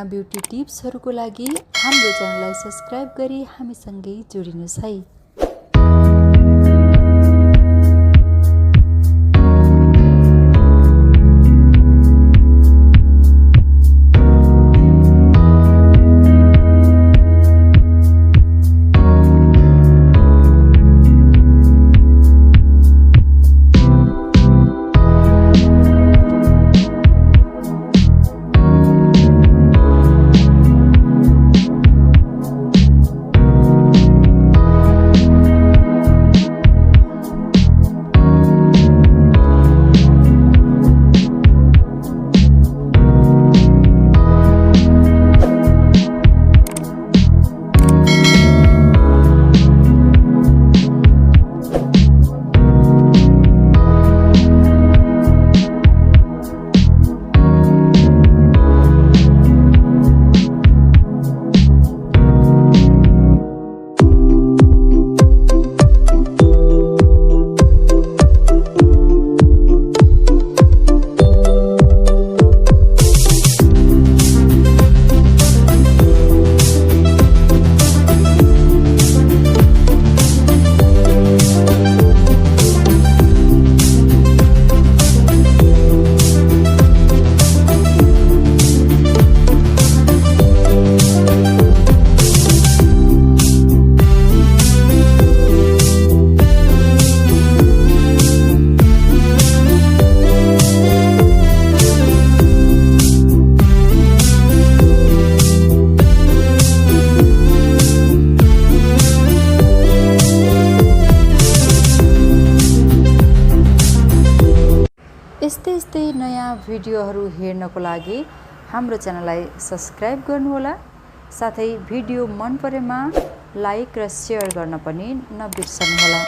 नयाँ ब्युटी टिप्सहरूको लागि हाम्रो च्यानललाई सब्स्क्राइब गरी हामीसँगै जोडिनुहोस् है। यस्तै नयाँ भिडियोहरू हेर्नको लागि हाम्रो च्यानललाई सब्स्क्राइब गर्नुहोला। साथै भिडियो मन परेमा लाइक र शेयर गर्न पनि नबिर्सनुहोला।